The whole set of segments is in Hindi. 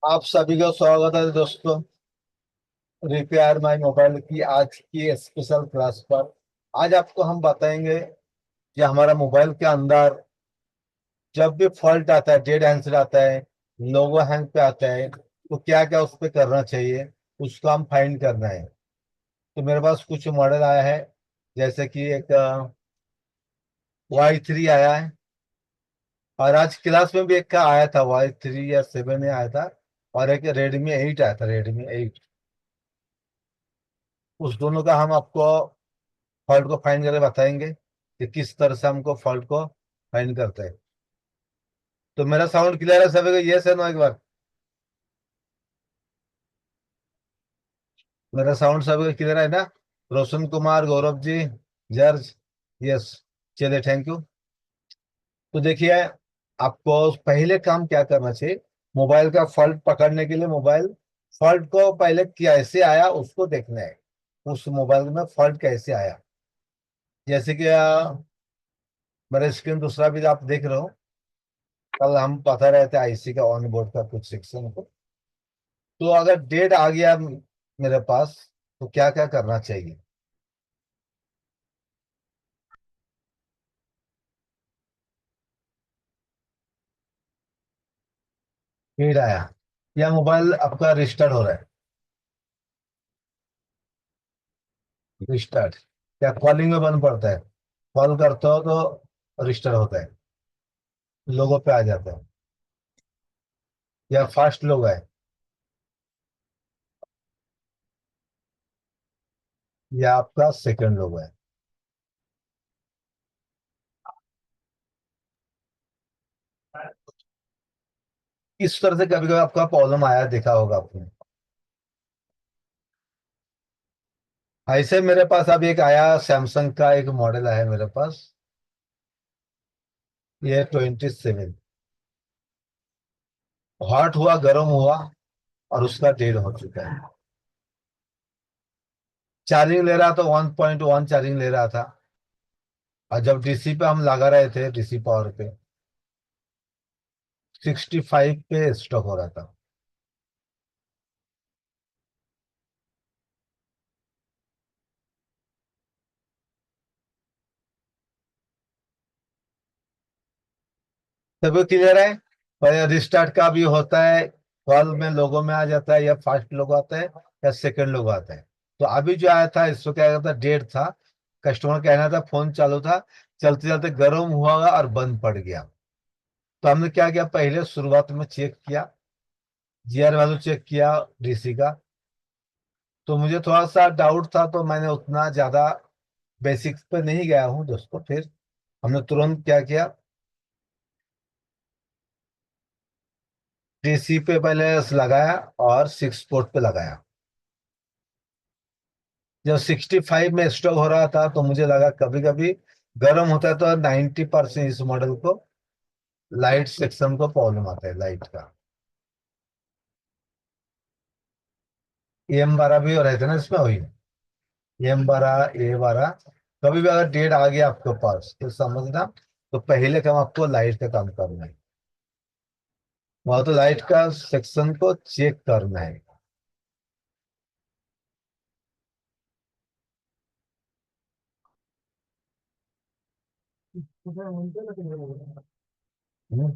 आप सभी को स्वागत है दोस्तों, रिपेयर माई मोबाइल की आज की स्पेशल क्लास पर। आज आपको हम बताएंगे कि हमारा मोबाइल के अंदर जब भी फॉल्ट आता है, डेड आंसर आता है, लोगो हैंग पे आता है, तो क्या क्या उस पर करना चाहिए, उसको हम फाइंड करना है। तो मेरे पास कुछ मॉडल आया है, जैसे कि एक Y3 आया है, और आज क्लास में भी एक का आया था, Y3 या 7 में आया था, और एक Redmi 8 आया था, Redmi 8। उस दोनों का हम आपको फॉल्ट को फाइंड करके बताएंगे कि किस तरह से हमको फॉल्ट को फाइंड करते हैं। तो मेरा साउंड क्लियर है सभी को? यस है, नो? एक बार मेरा साउंड सभी को क्लियर है ना? रोशन कुमार, गौरव जी, जर्ज, यस। चलिए, थैंक यू। तो देखिए, आपको पहले काम क्या करना चाहिए, मोबाइल का फॉल्ट पकड़ने के लिए मोबाइल फॉल्ट को पहले कैसे आया उसको देखना है। उस मोबाइल में फॉल्ट कैसे आया, जैसे कि मेरा स्क्रीन दूसरा भी आप देख रहे हो। कल हम पता रहे थे आईसी का ऑन बोर्ड का कुछ सेक्शन को। तो अगर डेट आ गया मेरे पास, तो क्या क्या करना चाहिए। डेट आया या मोबाइल आपका रिस्टार्ट हो रहा है? रिस्टार्ट या कॉलिंग में बंद पड़ता है? कॉल करते हो तो रिस्टार्ट होता है, लोगों पे आ जाता है, या फास्ट लोग है, या आपका सेकंड लोग है। इस तरह से कभी कभी आपका प्रॉब्लम आया देखा होगा आपने। ऐसे मेरे पास अभी एक आया, सैमसंग का एक मॉडल है मेरे पास, ये 27। हॉट हुआ, गर्म हुआ, और उसका डेढ़ हो चुका है। चार्जिंग ले रहा था, 1.1 चार्जिंग ले रहा था, और जब डीसी पे हम लगा रहे थे, डीसी पावर पे 65 पे स्टॉक हो रहा था। सबको क्लियर है? पर रिस्टार्ट का भी होता है, कॉल में लोगों में आ जाता है, या फास्ट लोगो आता है, या सेकंड लोगो आता है। तो अभी जो आया था, इसको क्या था, डेट था, कस्टमर कहना था, फोन चालू था, चलते चलते गर्म हुआ और बंद पड़ गया। तो हमने क्या किया, पहले शुरुआत में चेक किया, जीआर वैल्यू चेक किया डीसी का। तो मुझे थोड़ा सा डाउट था, तो मैंने उतना ज्यादा बेसिक्स पे नहीं गया हूँ दोस्तों। फिर हमने तुरंत क्या किया, डीसी पे पहले लगाया और 6 पोर्ट पे लगाया। जब 65 में स्टॉक हो रहा था, तो मुझे लगा कभी कभी गर्म होता है, तो 90% इस मॉडल को लाइट सेक्शन को प्रॉब्लम आता है, लाइट का। AM12 भी रहते ना इसमें, वही AM12, A12। कभी भी अगर डेट आ गया आपके पास, तो समझना, तो पहले काम आपको लाइट का काम करना है, वहां तो लाइट का सेक्शन को चेक करना है। हम्म।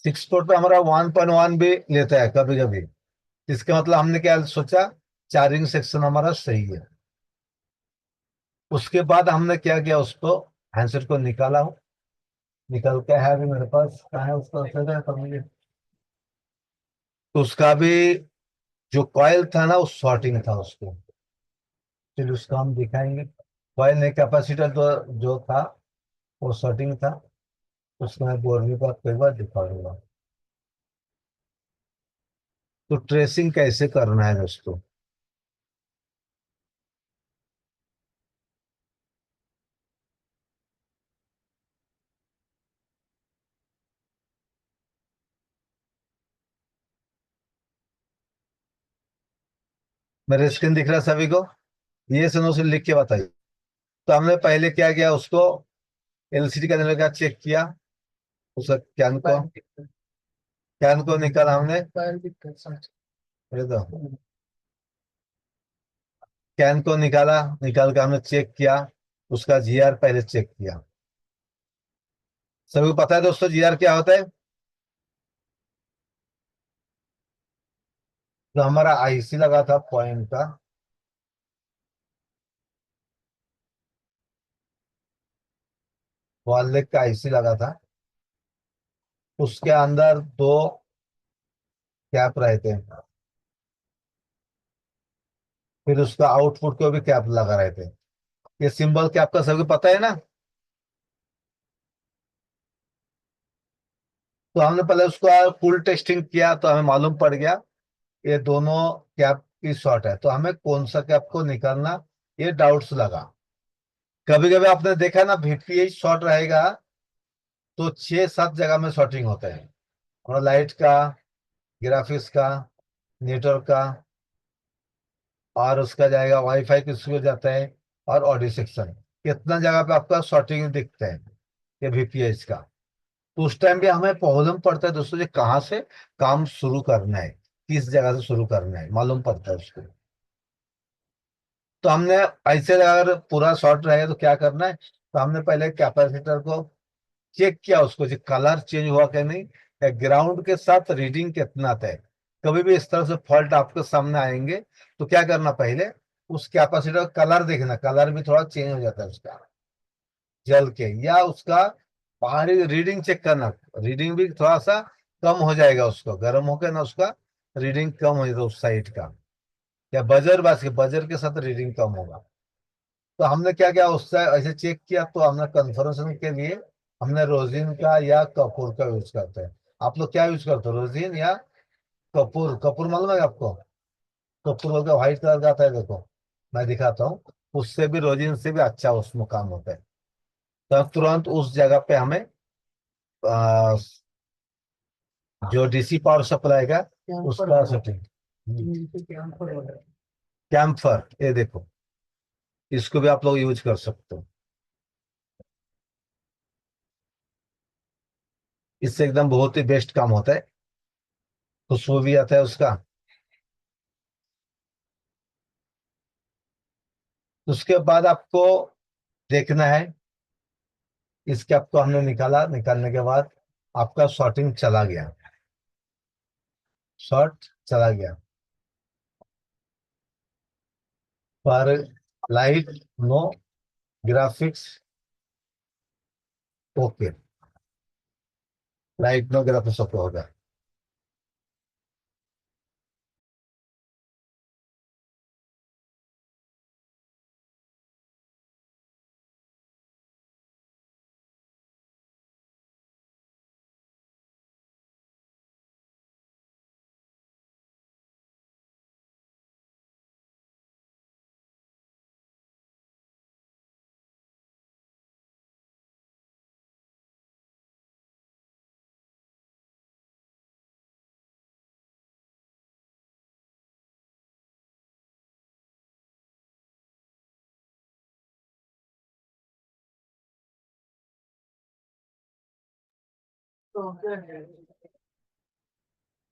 6 पोर्ट पे हमारा 1.1 भी लेता है कभी कभी। इसका मतलब हमने क्या सोचा, चार्जिंग सेक्शन हमारा सही है। उसके बाद हमने क्या किया, उसको हैंडसेट को निकाला हूँ, निकल के है अभी मेरे पास, कहाँ है उसका जगह तो मुझे। तो उसका भी जो कॉइल था ना, वो शॉर्टिंग था उसको, फिर उसको हम दिखाएंगे। कॉइल ने कैपेसिटर जो था, वो शॉर्टिंग था। उसको मैं बोर्ड पर कई बार दिखाऊंगा। तो ट्रेसिंग कैसे करना है दोस्तों। मेरे स्क्रीन दिख रहा है सभी को? ये सुनो, से लिख के बताइए। तो हमने पहले क्या किया, उसको एलसीडी का नंबर का चेक किया, उसका कैन को निकाला हमने। ये तो कैन को निकाला, निकाल के हमने चेक किया, उसका जीआर पहले चेक किया। सभी को पता है दोस्तों जीआर क्या होता है? जो हमारा आईसी लगा था पॉइंट का, वॉल लेग का आईसी लगा था, उसके अंदर दो कैप रहते हैं, फिर उसका आउटपुट को भी कैप लगा रहते हैं। ये सिंबल कैप का सबको पता है ना? तो हमने पहले उसका फुल टेस्टिंग किया तो हमें मालूम पड़ गया ये दोनों कैप की शॉर्ट है, तो हमें कौन सा कैप को निकालना, ये डाउट्स लगा। कभी कभी आपने देखा ना वीपीएच शॉर्ट रहेगा तो 6-7 जगह में शॉर्टिंग होता है, और लाइट का, ग्राफिक्स का, नेटवर्क का, और उसका जाएगा वाईफाई किसी को जाता है, और ऑडियो सेक्शन, कितना जगह पे आपका शॉर्टिंग दिखता है ये वीपीएच का। तो उस टाइम भी हमें प्रॉब्लम पड़ता है दोस्तों जी, कहाँ से काम शुरू करना है, किस जगह से शुरू करना है, मालूम पड़ता है उसको। तो हमने ऐसे अगर पूरा शॉर्ट रहेगा तो क्या करना है, तो हमने पहले कैपेसिटर को चेक किया, उसको जो कलर चेंज हुआ कि नहीं, या ग्राउंड के साथ रीडिंग कितना आता है। कभी भी इस तरह से फॉल्ट आपके सामने आएंगे तो क्या करना, पहले उस कैपेसिटर का कलर देखना, कलर भी थोड़ा चेंज हो जाता है उसका जल के, या उसका बाहरी रीडिंग चेक करना, रीडिंग भी थोड़ा सा कम हो जाएगा, उसको गर्म होकर ना उसका रीडिंग कम हो जाएगा उस साइड का, या बजर के साथ रीडिंग कम होगा। तो हमने क्या किया, उससे ऐसे चेक किया, तो हमने कंफर्मेशन के लिए हमने रोजिन का या कपूर का यूज करते हैं। आप लोग क्या यूज करते हो, रोजिन या कपूर? कपूर मालूम है आपको? कपूर बोल के व्हाइट कलर का आता है, देखो मैं दिखाता हूँ। उससे भी, रोजिन से भी अच्छा उसमें काम होता है। तो तुरंत उस जगह पे हमें आ, जो डीसी पावर सप्लाई का उसका सेटिंग, कैम्फर, ये देखो, इसको भी आप लोग यूज कर सकते हो। इससे एकदम बहुत ही बेस्ट काम होता है, खुशबू भी आता है उसका। उसके बाद आपको देखना है, इस कैप को हमने निकाला, निकालने के बाद आपका शॉर्टिंग चला गया, शॉर्ट चला गया, पर light no, graphics okay, light no graphics okay होगा।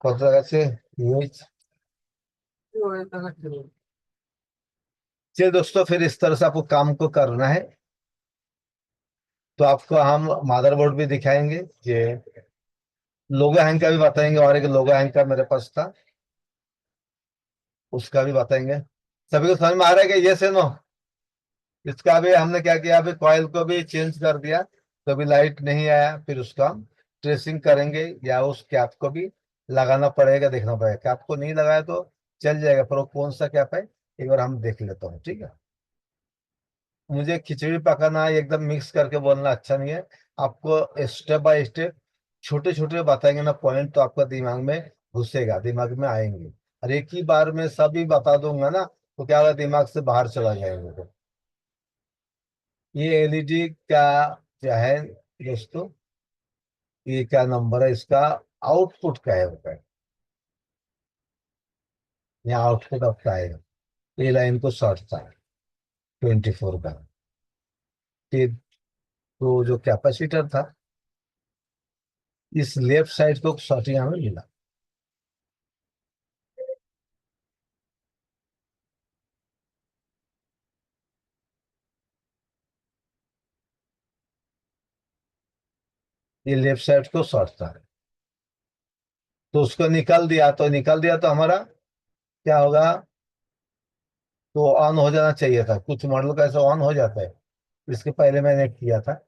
कौन सा से यूज। चलिए दोस्तों, फिर इस तरह से आपको काम को करना है, तो आपको हम मदरबोर्ड भी दिखाएंगे, ये लोगो हैंग का भी बताएंगे, और एक लोगो हैंग का मेरे पास था, उसका भी बताएंगे। सभी को समझ में आ रहा है कि ये से नो? इसका भी हमने क्या किया, अभी कॉइल को भी चेंज कर दिया, तो अभी लाइट नहीं आया, फिर उसका हम ट्रेसिंग करेंगे, या उस कैप को भी लगाना पड़ेगा, देखना पड़ेगा। कैप को नहीं लगाया तो चल जाएगा, पर वो कौन सा कैप है एक बार हम देख लेता हूँ, ठीक है? मुझे खिचड़ी पकाना एकदम मिक्स करके बोलना अच्छा नहीं है, आपको स्टेप बाय स्टेप छोटे छोटे बताएंगे ना पॉइंट, तो आपका दिमाग में घुसेगा, दिमाग में आएंगे। और एक ही बार में सभी बता दूंगा ना, तो क्या होगा, दिमाग से बाहर चला जाएगा। ये एलईडी का क्या है दोस्तों, ये क्या नंबर है इसका, आउटपुट का है होता है, यहाँ आउटपुट आपका आएगा। ये लाइन को शॉर्ट था 24 का, ये तो जो कैपेसिटर था इस लेफ्ट साइड को सॉर्टिंग हमें मिला। ये लेफ्ट साइड को शॉर्ट था, तो उसको निकाल दिया तो हमारा क्या होगा? तो ऑन हो जाना चाहिए था। कुछ मॉडल का ऐसा ऑन हो जाता है, इसके पहले मैंने किया था,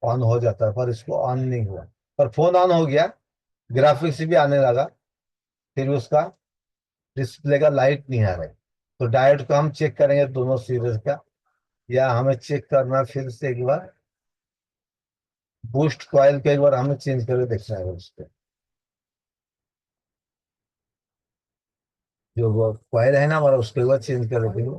ऑन हो जाता है, पर इसको ऑन नहीं हुआ। पर फोन ऑन हो गया, ग्राफिक्स भी आने लगा, फिर उसका डिस्प्ले का लाइट नहीं आ रहा है। तो डायोड को हम चेक करेंगे दोनों सीरीज का, या हमें चेक करना फिर से एक बार बूस्ट कॉइल को एक बार हमें चेंज करके देखना है उसको। जो वो कॉइल है ना हमारा, उसको एक बार चेंज कर देंगे।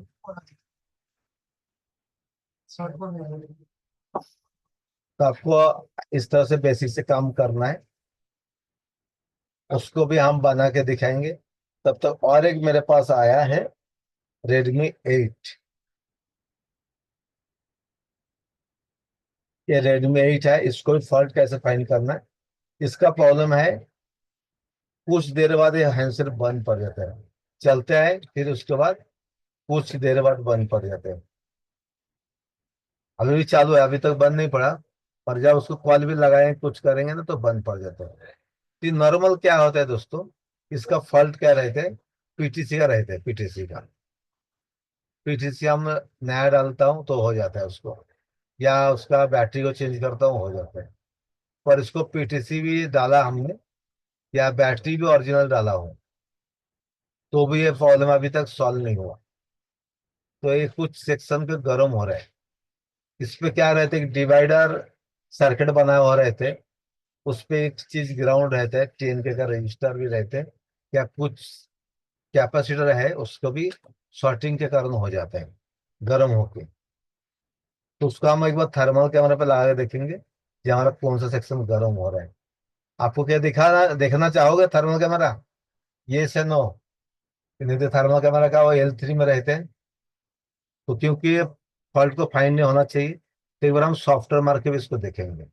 तो आपको इस तरह से बेसिक से काम करना है, उसको भी हम बना के दिखाएंगे। तब तक और एक मेरे पास आया है, Redmi 8। ये Redmi 8 है, इसको भी फॉल्ट कैसे फाइंड करना है। इसका प्रॉब्लम है, कुछ देर बाद ये हैंडसेट बंद पड़ जाता है, चलता है फिर उसके बाद कुछ देर बाद बंद पड़ जाता है। अभी भी चालू है, अभी तक बंद नहीं पड़ा, पर जब उसको कॉल भी लगाएंगे कुछ करेंगे ना तो बंद पड़ जाता है। तो नॉर्मल क्या होता है दोस्तों, इसका फॉल्ट क्या रहता है? पीटीसी का रहता है, पीटीसी का। पीटीसी हम नया डालता हूँ तो हो जाता है उसको, या उसका बैटरी को चेंज करता हूँ हो जाता है। पर इसको पीटीसी भी डाला हमने, या बैटरी भी ओरिजिनल डाला हो, तो भी ये प्रॉब्लम अभी तक सॉल्व नहीं हुआ। तो ये कुछ सेक्शन पे गर्म हो रहा है। इस पे क्या रहते है, डिवाइडर सर्किट बना हुआ रहते, उस पे एक चीज ग्राउंड रहता है, 10 के का रजिस्टर भी रहते हैं, या कुछ कैपेसिटर है, उसको भी शॉर्टिंग के कारण हो जाता है गर्म होके। तो उसको हम एक बार थर्मल कैमरा पे लगा के देखेंगे कि हमारा कौन सा सेक्शन गर्म हो रहा है। आपको क्या देखना चाहोगे थर्मल कैमरा? ये से नो? नहीं तो थर्मल कैमरा का वो L3 में रहते हैं, तो क्योंकि फॉल्ट को फाइंड नहीं होना चाहिए, तो एक बार हम सॉफ्टवेयर मार के भी इसको देखेंगे।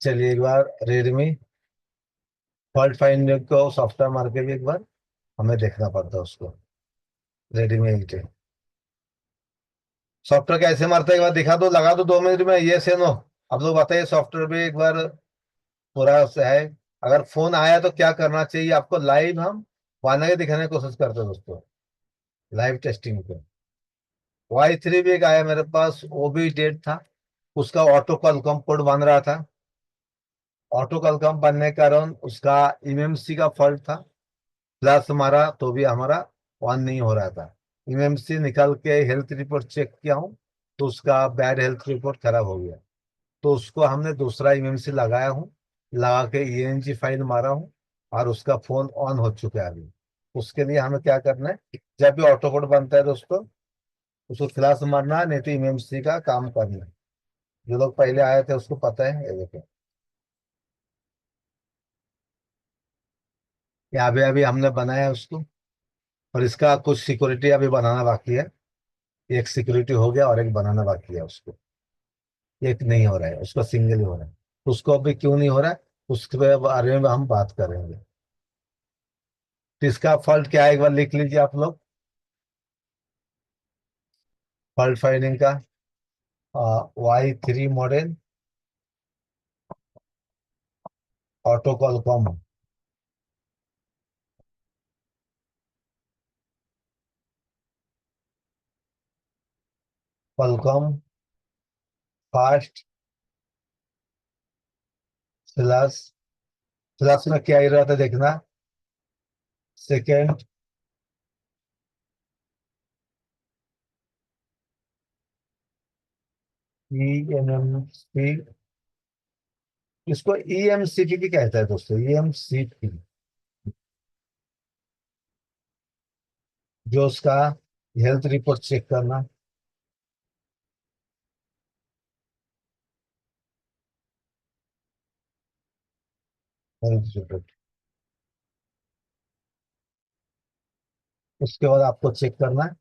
चलिए एक बार रेडमी फॉल्ट फाइंड को सॉफ्टवेयर मार के भी एक बार हमें देखना पड़ता है उसको। Redmi 8 सॉफ्टवेयर कैसे मारता है एक बार दिखा दो, लगा दो 2 मिनट में, ये से नो? आप लोग बताइए, सॉफ्टवेयर भी एक बार पूरा से है। अगर फोन आया तो क्या करना चाहिए आपको, लाइव हम बना के दिखाने की कोशिश करते हैं दोस्तों, लाइव टेस्टिंग पे। Y3 भी एक आया मेरे पास, वो भी डेट था, उसका ऑटो कॉल पोर्ट बन रहा था। ऑटो कॉल बनने के कारण उसका एमएमसी का फॉल्ट था, प्लस हमारा तो भी हमारा ऑन नहीं हो रहा था। एमएमसी निकाल के हेल्थ रिपोर्ट चेक किया हूँ, तो उसका बैड हेल्थ रिपोर्ट खराब हो गया। तो उसको हमने दूसरा एमएमसी लगाया हूँ, लगा के ईएनजी फाइल मारा हूँ, और उसका फोन ऑन हो चुका है अभी। उसके लिए हमें क्या करना है, जब भी ऑटो कोड बनता है दोस्तों, उसको फ्लैश मारना है, नहीं तो एमएमसी का काम करना है। जो लोग पहले आए थे उसको पता है, ये देखो, ये अभी अभी हमने बनाया है उसको। और इसका कुछ सिक्योरिटी अभी बनाना बाकी है, एक सिक्योरिटी हो गया और एक बनाना बाकी है उसको। एक नहीं हो रहा है उसका, सिंगल ही हो रहा है। उसको अभी क्यों नहीं हो रहा है, उसके बारे में हम बात करेंगे। तो इसका फॉल्ट क्या है एक बार लिख लीजिए आप लोग, फॉल्ट फाइंडिंग का। Y3 model, auto Qualcomm, Qualcomm fast plus, plus में क्या ही रहा था देखना, सेकेंड, EMC। इसको EMCP भी कहता है दोस्तों, EMCP, जो उसका हेल्थ रिपोर्ट चेक करना। हेल्थ रिपोर्ट, उसके बाद आपको चेक करना है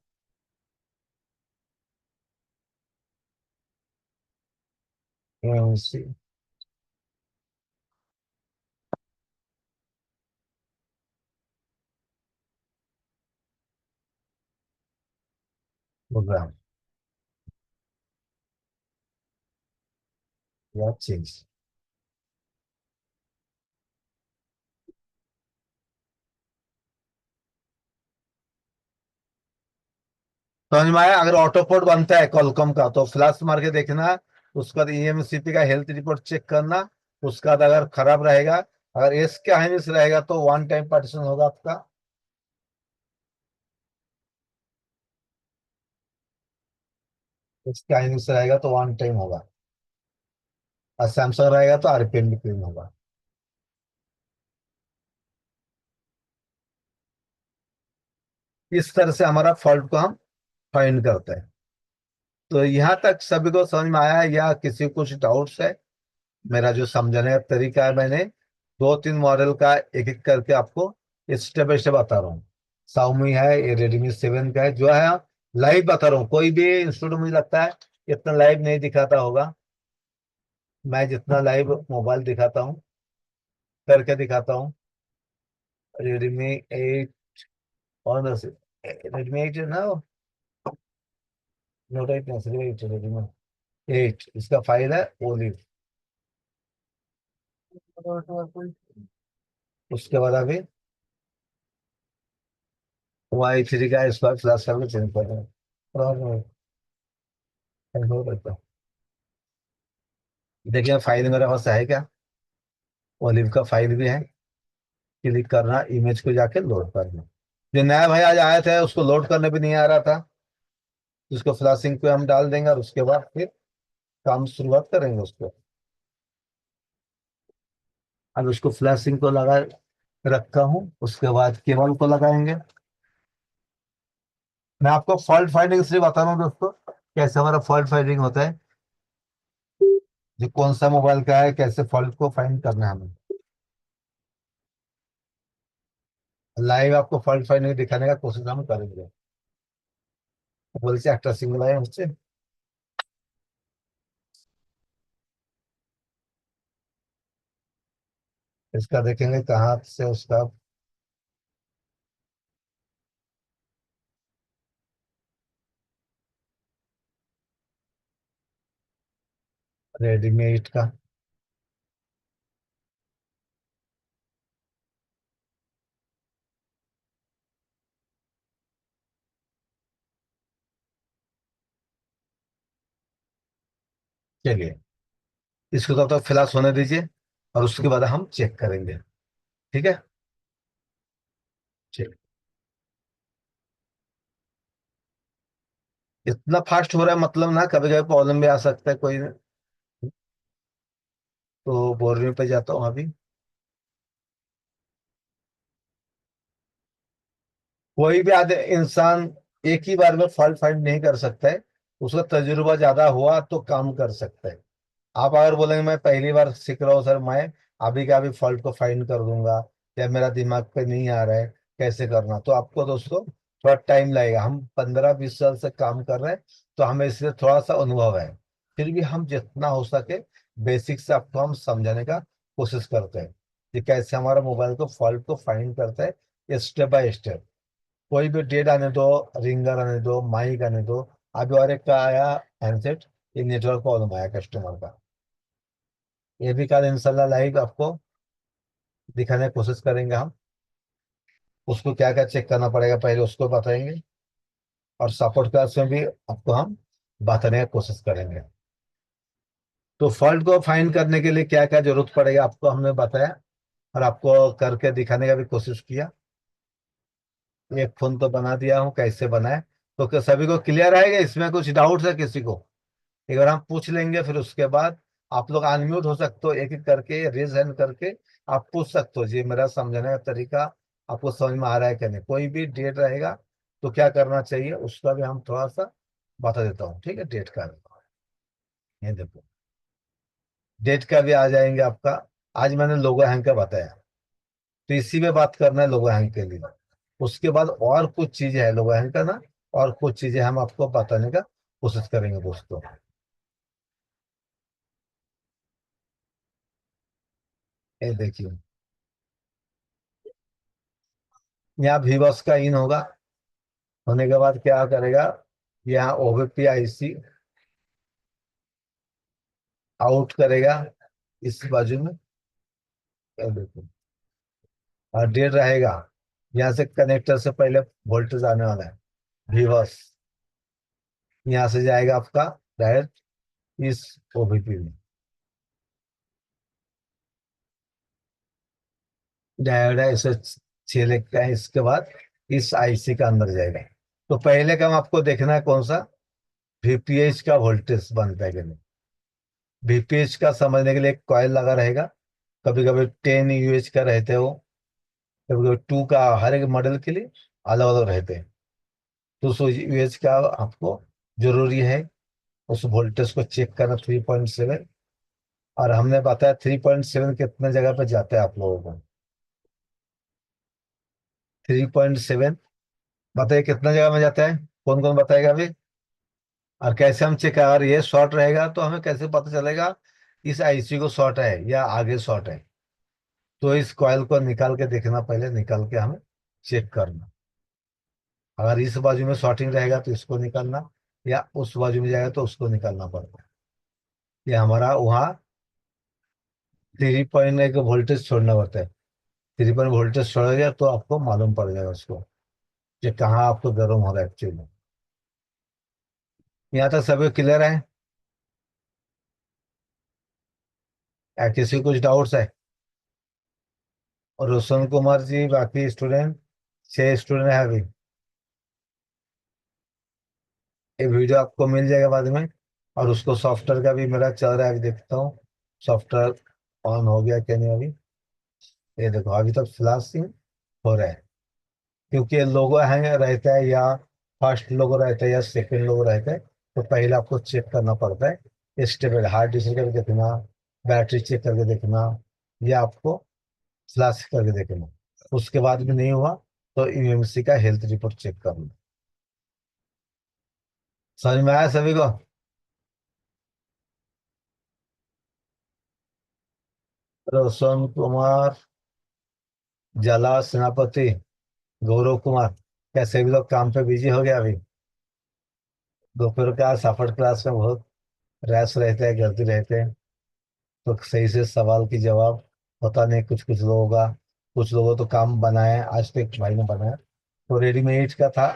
EMC। प्रोग्राम या चेंज। समझ में आया? अगर ऑटो पोर्ट बनता है कॉलकॉम का तो फ्लैश मार के देखना, उसके बाद ईएमसीपी का हेल्थ रिपोर्ट चेक करना। उसका बाद अगर खराब रहेगा, अगर एस के हाइनिस रहेगा तो वन टाइम पार्टीशन होगा आपका। एस के हाइनिस रहेगा तो वन टाइम होगा, और सैमसंग रहेगा तो आरपीएम भी क्लीन होगा। इस तरह से हमारा फॉल्ट को हम फाइंड करते हैं। तो यहाँ तक सभी को समझ में आया है या किसी को कुछ डाउट्स है? मेरा जो समझाने का तरीका है, मैंने दो तीन मॉडल का एक एक करके आपको स्टेप बाय स्टेप बता रहा हूँ। Xiaomi है, ये Redmi 7 का है, जो है लाइव बता रहा हूँ। कोई भी इंस्टीट्यूट मुझे लगता है इतना लाइव नहीं दिखाता होगा, मैं जितना लाइव मोबाइल दिखाता हूँ, करके दिखाता हूँ। Redmi 8, और Redmi 8 है ना, Note 8 नहीं, Redmi 8 इसका फाइल है ओलिव। उसके बाद अभी Y3 का इस बार फ्लैश करके चेंज कर रहा हूँ। देखिए फाइल मेरे पास है क्या, ओलिव का फाइल भी है। क्लिक करना, इमेज को जाके लोड करना। जो नया भाई आज आया था उसको लोड करने भी नहीं आ रहा था, जिसको फ्लैशिंग पे हम डाल देंगे और उसके बाद फिर काम शुरुआत करेंगे उसको। अब उसको फ्लैशिंग को लगा रखा हूँ, उसके बाद केबल को लगाएंगे। मैं आपको फॉल्ट फाइंडिंग से बता रहा हूँ दोस्तों, कैसे हमारा फॉल्ट फाइंडिंग होता है, जो कौन सा मोबाइल का है, कैसे फॉल्ट को फाइंड करना है हमें। लाइव आपको फॉल्ट फाइंडिंग दिखाने का कोशिश हम करेंगे। बोल से एक्टर सिंगल है मुझसे। इसका देखेंगे कहाँ से उसका रेडीमेड का। चलिए, इसको तब तक फिलहाल होने दीजिए, और उसके बाद हम चेक करेंगे। ठीक है। ठीक। इतना फास्ट हो रहा है मतलब ना, कभी कभी प्रॉब्लम भी आ सकता है कोई। तो बोरिंग पे जाता हूँ अभी। कोई भी आदमी इंसान एक ही बार में फॉल्ट फाइंड नहीं कर सकता है, उसका तजुर्बा ज्यादा हुआ तो काम कर सकता है। आप अगर बोलेंगे मैं पहली बार सीख रहा हूँ सर, मैं अभी का अभी फॉल्ट को फाइंड कर दूंगा, या मेरा दिमाग पे नहीं आ रहा है कैसे करना, तो आपको दोस्तों थोड़ा टाइम लगेगा। हम 15-20 साल से काम कर रहे हैं, तो हमें इसलिए थोड़ा सा अनुभव है। फिर भी हम जितना हो सके बेसिक से आपको हम समझाने का कोशिश करते हैं कि कैसे हमारा मोबाइल को फॉल्ट को फाइंड करते हैं, स्टेप बाय स्टेप। कोई भी डेट आने दो, रिंगर आने दो, माइक आने दो। अभी और एक का आया हैंडसेट, ये नेटवर्क प्रॉब्लम आया कस्टमर का। ये भी कल इंशाल्लाह लाइव आपको दिखाने की कोशिश करेंगे हम। उसको क्या क्या चेक करना पड़ेगा पहले उसको बताएंगे, और सपोर्ट क्लास में भी आपको हम बताने की कोशिश करेंगे। तो फॉल्ट को फाइंड करने के लिए क्या क्या जरूरत पड़ेगा आपको हमने बताया, और आपको करके दिखाने का भी कोशिश किया। एक फोन तो बना दिया हूँ, कैसे बनाए। तो क्या सभी को क्लियर आएगा? इसमें कुछ डाउट्स है किसी को? एक बार हम पूछ लेंगे, फिर उसके बाद आप लोग अनम्यूट हो सकते हो, एक एक करके रेज हैंड करके आप पूछ सकते हो जी, मेरा समझाने का तरीका आपको समझ में आ रहा है क्या नहीं। कोई भी डेट रहेगा तो क्या करना चाहिए उसका भी हम थोड़ा सा बता देता हूँ। ठीक है, डेट का भी। ये देखो, डेट का भी आ जाएंगे आपका। आज मैंने लोगो हैंग का बताया, तो इसी में बात करना है लोगो हैंग के लिए। उसके बाद और कुछ चीजें है लोगो हैंग का ना, और कुछ चीजें हम आपको बताने का कोशिश करेंगे दोस्तों। ये देखिए, यहाँ वीवॉस का इन होगा। होने के बाद क्या करेगा, यहाँ ओबीपी आईसी आउट करेगा इस बाजू में। ये देखो, और डेड रहेगा। यहाँ से कनेक्टर से पहले वोल्टेज आने वाला है, वीवर्स। यहाँ से जाएगा आपका डायरेक्ट इस ओबीपी में। डायोड है इसे छेले का है, इसके बाद इस आईसी का अंदर जाएगा। तो पहले काम आपको देखना है कौन सा, वीपीएच का वोल्टेज बनता है कि नहीं। वीपीएच का समझने के लिए एक कॉइल लगा रहेगा। कभी कभी 10 यूएच का रहते हो, कभी कभी 2 का, हर एक मॉडल के लिए अलग अलग रहते हैं। तो उस यूएच का आपको जरूरी है उस वोल्टेज को चेक करना, 3.7। और हमने बताया 3.7 कितने जगह पे जाता है आप लोगों को। 3.7 बताइए कितना जगह में जाता है, कौन कौन बताएगा अभी। और कैसे हम चेक, अगर ये शॉर्ट रहेगा तो हमें कैसे पता चलेगा इस आईसी को शॉर्ट है या आगे शॉर्ट है। तो इस कॉइल को निकाल के देखना, पहले निकाल के हमें चेक करना। अगर इस बाजू में शॉर्टिंग रहेगा तो इसको निकालना, या उस बाजू में जाएगा तो उसको निकालना पड़ता है। ये हमारा वहाँ 3 पॉइंट एक वोल्टेज छोड़ना पड़ता है। 3 पॉइंट वोल्टेज छोड़ेगा तो आपको मालूम पड़ जाएगा उसको कि कहाँ आपको गर्म हो रहा है एक्चुअली। यहाँ तक सभी क्लियर है, या किसी कुछ डाउट्स है। और रोशन कुमार जी बाकी स्टूडेंट, 6 स्टूडेंट है अभी। ये वीडियो आपको मिल जाएगा बाद में। और उसको सॉफ्टवेयर का भी मेरा चल रहा है, अभी देखता हूँ सॉफ्टवेयर ऑन हो गया क्या नहीं अभी। ये देखो अभी तक फ्लैशिंग हो रहा है, क्योंकि लोगो हैंग रहता है, या फर्स्ट लोगो रहता है या सेकंड लोगो रहता है। तो पहले आपको चेक करना पड़ता है स्टेबल, हार्ड डिस्क करके देखना, बैटरी चेक करके देखना, या आपको फ्लैश करके देखना। उसके बाद भी नहीं हुआ तो यूएमसी का हेल्थ रिपोर्ट चेक करना। समझ में आया सभी को। रोशन कुमार, जला सेनापति, गौरव कुमार, क्या सभी लोग काम पे बिजी हो गया अभी। दोपहर का सफर क्लास में बहुत रैस रहते हैं, गर्दी रहते हैं। तो सही से सवाल की जवाब पता नहीं, कुछ कुछ लोगों का, कुछ लोगों तो काम बनाया आज तक, एक भाई ने बनाया तो रेडीमेड का था।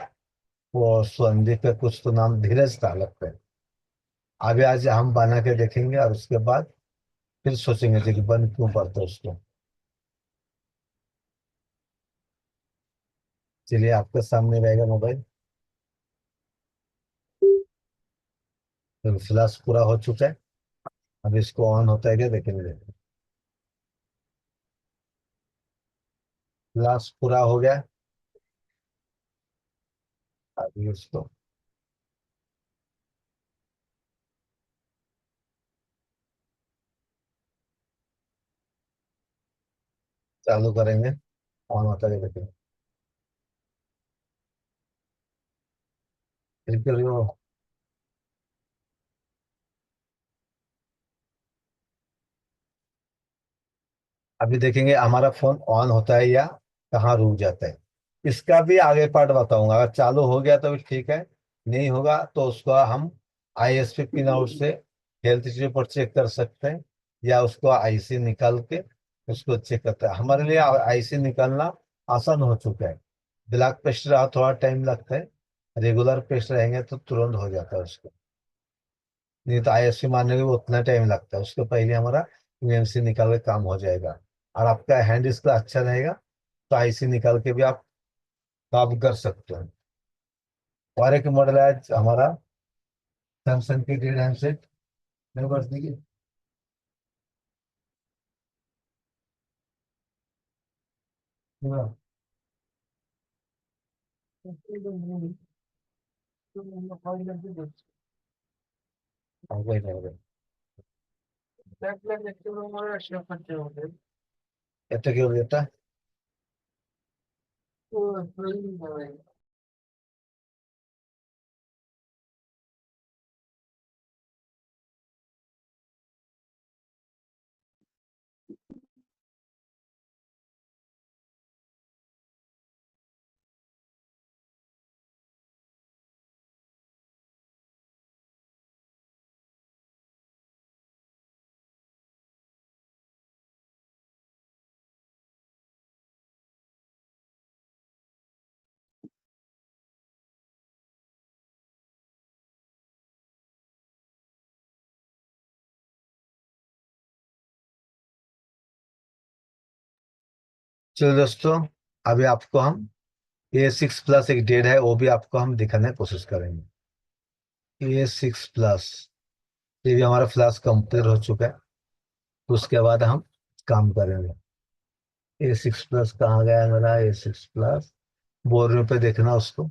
वो संदीप का कुछ तो नाम धीरज था लगता है। अभी आज हम बना के देखेंगे और उसके बाद फिर सोचेंगे कि बंद क्यों पड़ता है उसको। चलिए आपके सामने रहेगा मोबाइल। तो फ्लैश पूरा हो चुका है, अब इसको ऑन होता है क्या देखेंगे। फ्लैश पूरा हो गया। अभी उसको चालू करेंगे, ऑन होता है क्या देखेंगे। बिल्कुल वो, अभी देखेंगे हमारा फोन ऑन होता है या कहाँ रुक जाता है। इसका भी आगे पार्ट बताऊंगा, अगर चालू हो गया तो भी ठीक है, नहीं होगा तो उसको हम आईएसपी पिन आउट से हेल्थ रिपोर्ट चेक कर सकते हैं, या उसको आईसी निकाल के उसको चेक करते हैं। हमारे लिए आईसी निकालना आसान हो चुका है। ब्लैक पेस्ट रहा थोड़ा टाइम लगता है, रेगुलर पेस्ट रहेंगे तो तुरंत हो जाता है उसको। नहीं तो आईएससी मारने में भी उतना टाइम लगता है, उसके पहले हमारा यूएमसी निकाल के काम हो जाएगा। और आपका हैंड इसका अच्छा रहेगा तो आईसी निकाल के भी आप काम कर सकते हो। और एक मॉडल है हमारा सैमसंग की डेढ़ हैंडसेट, मेरे पास देखिए। हाँ, वही रहेगा। এটা কি হবে এটা चलो दोस्तों, अभी आपको हम A6 प्लस एक डेढ़ है, वो भी आपको हम दिखाने की कोशिश करेंगे। A6 प्लस, ये भी हमारा फ्लैश कंप्लीट हो चुका है। तो उसके बाद हम काम करेंगे। A6 प्लस कहाँ गया मेरा A6 प्लस? बोर्ड पे देखना उसको।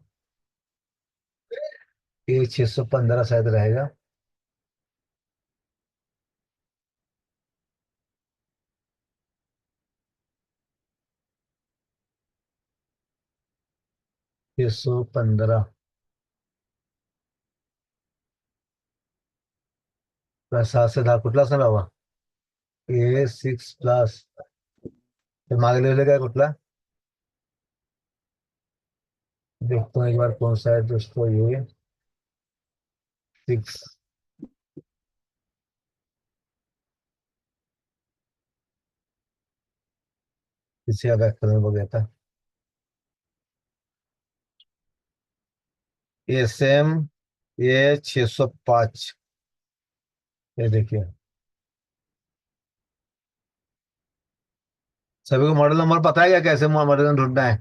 A615 शायद रहेगा। 615 प्लस 7 से 10 कुठला सर हवा? A6 प्लस, मागे लिहिलं काय कुठला? देखता हूँ एक बार कौन सा है दोस्तों ये। 6, इसे अब एक्टर में गया था। SM A605, ये देखिए। सभी को मॉडल नंबर पता है क्या, कैसे मॉडल ढूंढना है?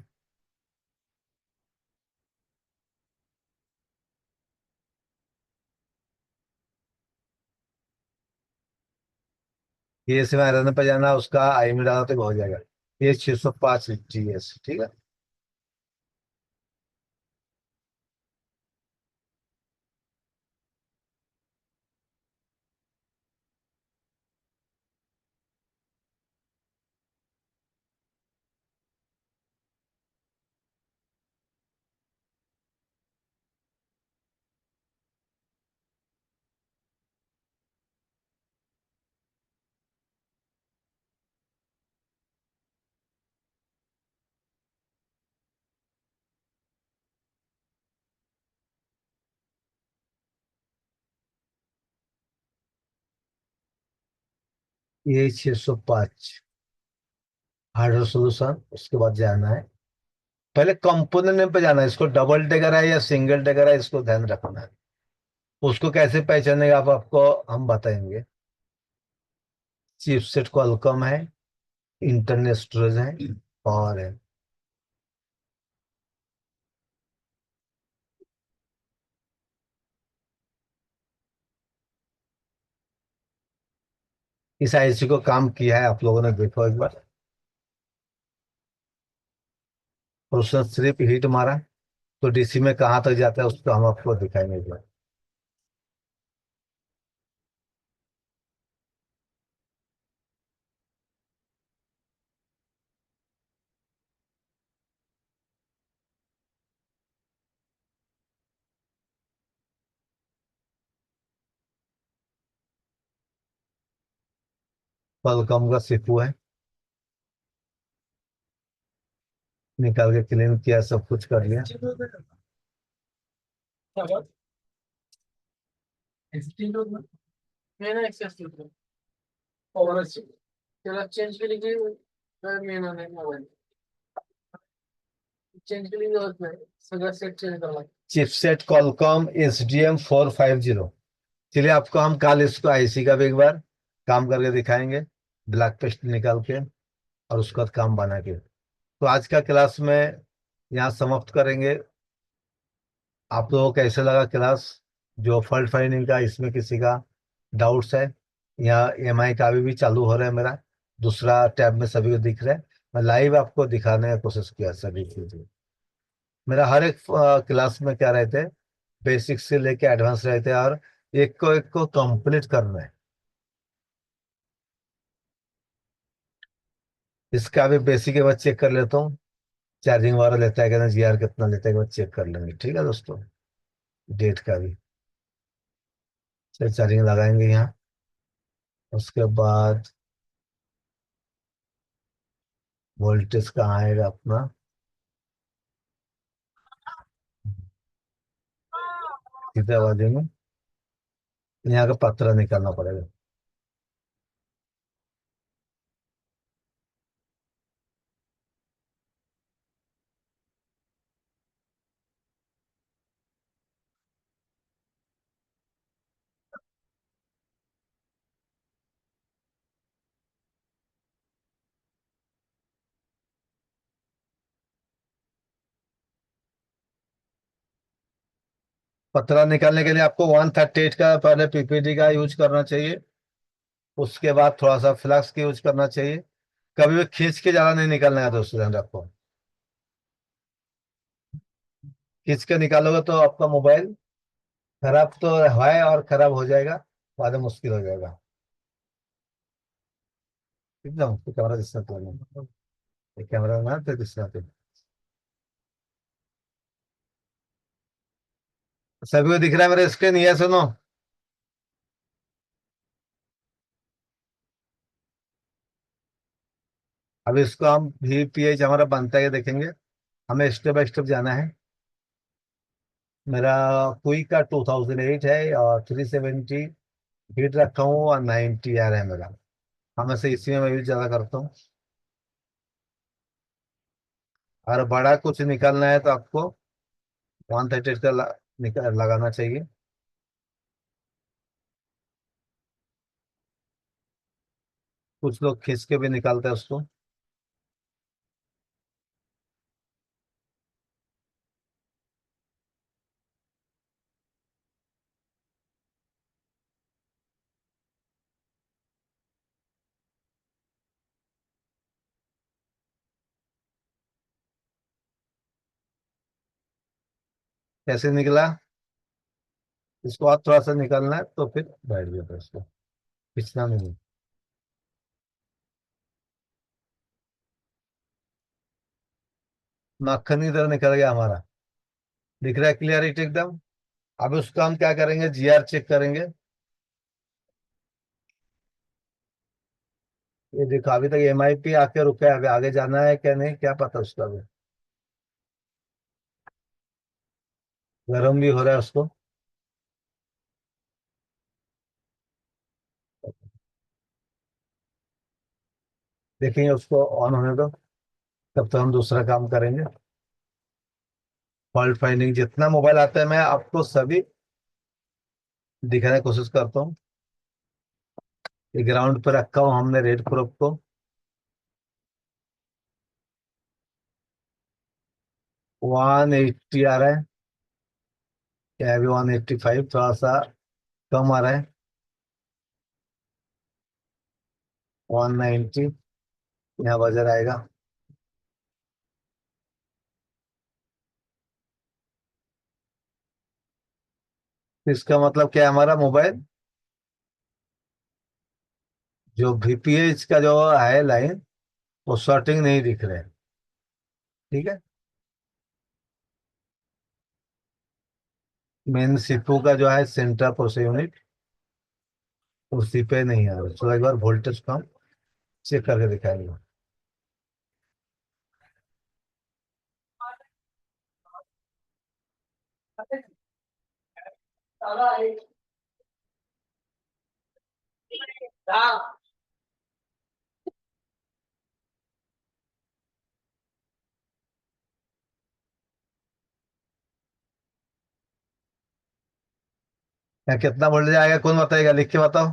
ये से आयरन पे जाना, उसका आई में डाला तो हो जाएगा। ये 605 GS, ठीक है। ये 605 हार्डवेयर सोल्यूशन, उसके बाद जाना है। पहले कंपोनेंट नेम पे जाना है, इसको डबल डेकर है या सिंगल डेकर है, इसको ध्यान रखना है। उसको कैसे पहचानेगा आप, आपको हम बताएंगे। चिपसेट क्वालकॉम है, इंटरनल स्टोरेज है, और है। इस आईसी को काम किया है, आप लोगों ने देखो एक बार। और उसने सिर्फ हीट मारा, तो डीसी में कहाँ तक जाता है उसको हम आपको दिखाएंगे एक बार। क्वालकॉम का सीपू है, निकाल के क्लीन किया, सब कुछ कर लिया। Chipset Qualcomm SDM 450। चलिए, आपको हम कल इसको आईसी का भी एक बार काम करके दिखाएंगे, ब्लैक पेस्ट निकाल के, और उसका काम बना के। तो आज का क्लास में यहाँ समाप्त करेंगे। आप लोगों को कैसे लगा क्लास? जो फॉल्ट फाइंडिंग का, इसमें किसी का डाउट्स है? यहाँ EMI का अभी भी चालू हो रहा है मेरा, दूसरा टैब में सभी को दिख रहा है। मैं लाइव आपको दिखाने की कोशिश किया सभी चीजें। मेरा हर एक क्लास में क्या रहते हैं, बेसिक से लेके एडवांस रहते हैं, और एक को कंप्लीट करना है। इसका भी बेसिक एक बार चेक कर लेता हूँ, चार्जिंग वाला लेता है कि ना, GR कितना लेता है, एक बार चेक कर लेंगे, ठीक है दोस्तों। डेट का भी चल चार्जिंग लगाएंगे यहाँ। उसके बाद वोल्टेज कहाँ आएगा अपना? सीधे वाले में यहाँ का पत्रा निकालना पड़ेगा। पतला निकालने के लिए आपको 138 का पहले पीपीटी का यूज करना चाहिए। उसके बाद थोड़ा सा फ्लक्स का यूज करना चाहिए। कभी भी खींच के ज्यादा नहीं निकालना है दोस्तों, ध्यान रखो। खींच के निकालोगे तो आपका मोबाइल खराब तो है और खराब हो जाएगा, बाद में मुश्किल हो जाएगा। एकदम कैमरा दिसना तो कैमरा ना तो दिसना तो सभी को दिख रहा है मेरा स्क्रीन, ये सुनो। अब इसको हम भी पीएच हमारा बनता है देखेंगे। हमें स्टेप बाय स्टेप जाना है। मेरा क्विक का 2008 है और 370 हीट रखा हूँ और 90 आर है मेरा। हमें से इसी में मैं यूज ज्यादा करता हूँ। और बड़ा कुछ निकालना है तो आपको 138 का लगाना चाहिए। कुछ लोग खींच के भी निकालते हैं उसको। कैसे निकला? इसको और थोड़ा सा निकालना है तो फिर बैठ जाता है इसको, खींचना नहीं। मक्खन की तरह निकल गया हमारा। दिख रहा है क्लियरिटी एकदम। अब उसको हम क्या करेंगे, जीआर चेक करेंगे। ये देखो अभी तक एमआई पे आके रुका है, अभी आगे जाना है क्या नहीं क्या पता उसका भी। गर्म भी हो रहा है उसको। देखेंगे उसको ऑन होने दो, तब तक हम दूसरा काम करेंगे। फॉल्ट फाइंडिंग जितना मोबाइल आता है मैं आपको सभी दिखाने की कोशिश करता हूँ। ये ग्राउंड पे रखा हूँ हमने रेड प्रोब को। 180 आ रहा है, या अभी 185 थोड़ा सा कम आ रहा है। 190 यहाँ बजर आएगा। तो इसका मतलब क्या है, हमारा मोबाइल जो VPH का जो है लाइन, वो शॉर्टिंग नहीं दिख रहे है। ठीक है। मेन सीपू का जो है सेंटर प्रोसेस यूनिट, उसी पे नहीं आ रहा। चलो एक बार वोल्टेज को हम चेक करके दिखाएंगे। यहाँ कितना वोल्टेज आएगा कौन बताएगा, लिख के बताओ।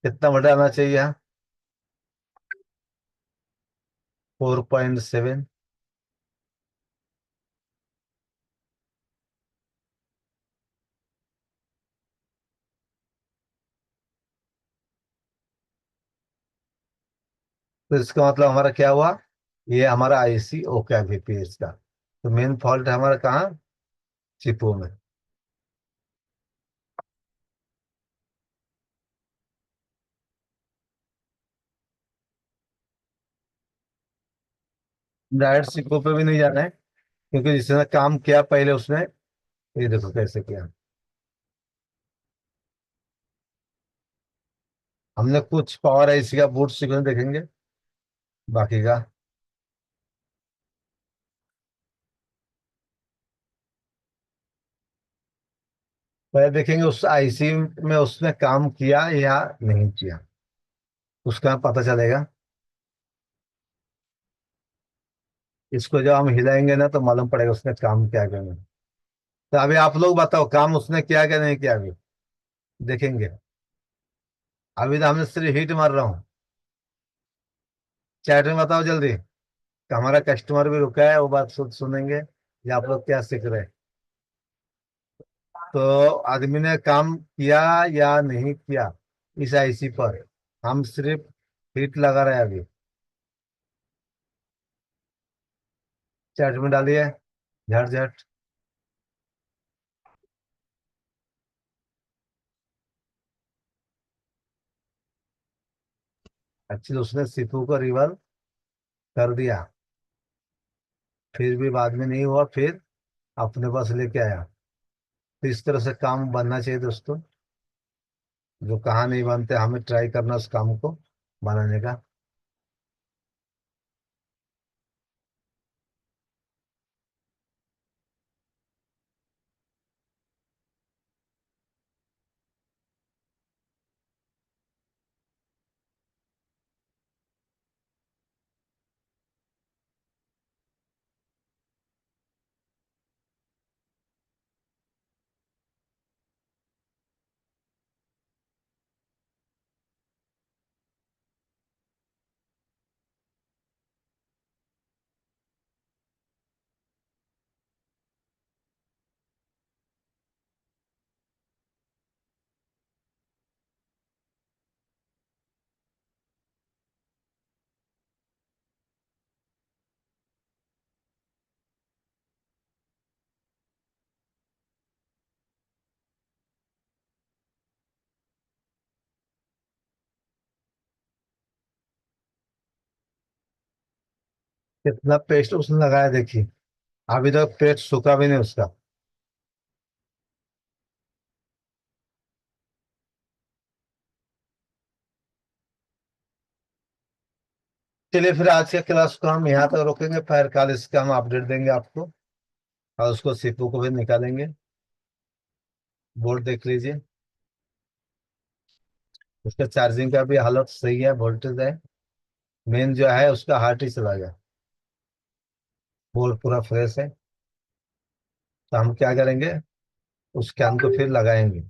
कितना वोल्टेज आना चाहिए यहाँ? 4.7। तो इसका मतलब हमारा क्या हुआ, ये हमारा आईसी ओके VPH का। तो मेन फॉल्ट हमारा कहाँ, चिपो में। डायरेक्ट चिपो पे भी नहीं जाना है, क्योंकि जिसने काम किया पहले उसने, ये देखो कैसे किया। हमने कुछ पावर आईसी का बूट सीक्वेंस देखेंगे, बाकी का। पहले देखेंगे उस आईसी में उसने काम किया या नहीं किया, उसका पता चलेगा। इसको जब हम हिलाएंगे ना तो मालूम पड़ेगा उसने काम किया क्या नहीं। तो अभी आप लोग बताओ काम उसने किया क्या नहीं किया, अभी देखेंगे। अभी तो हमने सिर्फ हिट मार रहा हूँ। चैट में बताओ जल्दी। हमारा कस्टमर भी रुका है, वो बात सुनेंगे या आप लोग क्या सीख रहे हैं। तो आदमी ने काम किया या नहीं किया इस आईसी पर, हम सिर्फ हिट लगा रहे हैं अभी। चैट में डालिए, झट झट। एक्चुअली उसने सीपू को रिवर कर दिया, फिर भी बाद में नहीं हुआ, फिर अपने पास लेके आया। तो इस तरह से काम बनना चाहिए दोस्तों। जो कहाँ नहीं बनते, हमें ट्राई करना उस काम को बनाने का। कितना पेस्ट उसने लगाया देखिए, अभी तक पेस्ट सूखा भी नहीं उसका। चलिए फिर आज के क्लास को हम यहाँ तक रोकेंगे, फिर कल इसका हम अपडेट देंगे आपको, और उसको सीपू को भी निकालेंगे। बोर्ड देख लीजिए, उसका चार्जिंग का भी हालत सही है, वोल्टेज है। मेन जो है उसका हार्ट ही चला गया। बोर्ड पूरा फ्रेश है। तो हम क्या करेंगे, उस कैन को फिर लगाएंगे।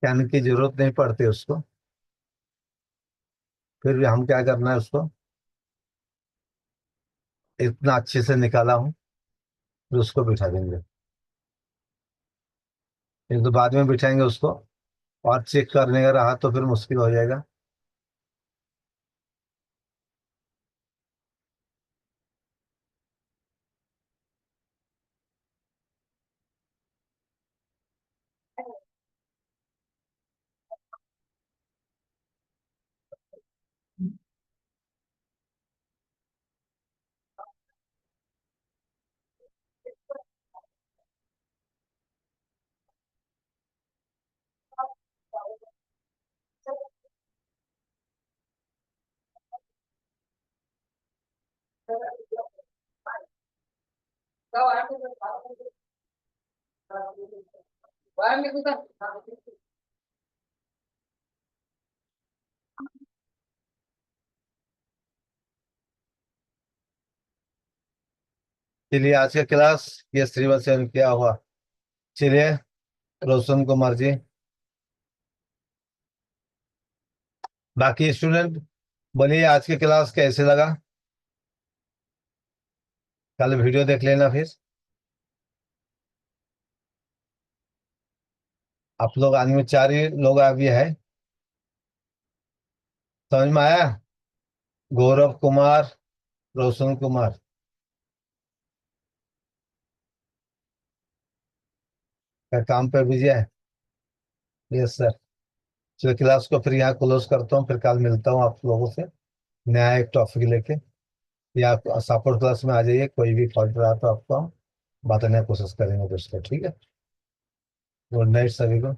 कैन की जरूरत नहीं पड़ती उसको। फिर भी हम क्या करना है, उसको इतना अच्छे से निकाला हूँ, फिर उसको बिठा देंगे। फिर तो बाद में बिठाएंगे उसको, और चेक करने का रहा तो फिर मुश्किल हो जाएगा। चलिए आज का क्लास ये श्रीवत्स क्या हुआ। चलिए रोशन कुमार जी, बाकी स्टूडेंट बोलिए आज की क्लास कैसे लगा। कल वीडियो देख लेना फिर। आप लोग आदमी चार ही लोग अभी है, समझ में आया। गौरव कुमार, रोशन कुमार का काम पे बिजी है। Yes sir. चलो क्लास को फिर यहाँ क्लोज करता हूँ, फिर कल मिलता हूँ आप लोगों से नया एक टॉपिक लेके। या आप सपोर्ट क्लास में आ जाइए, कोई भी फॉल्ट रहा तो आपको हम बताने की कोशिश करेंगे दोस्तों, ठीक है। गुड नाइट सभी को।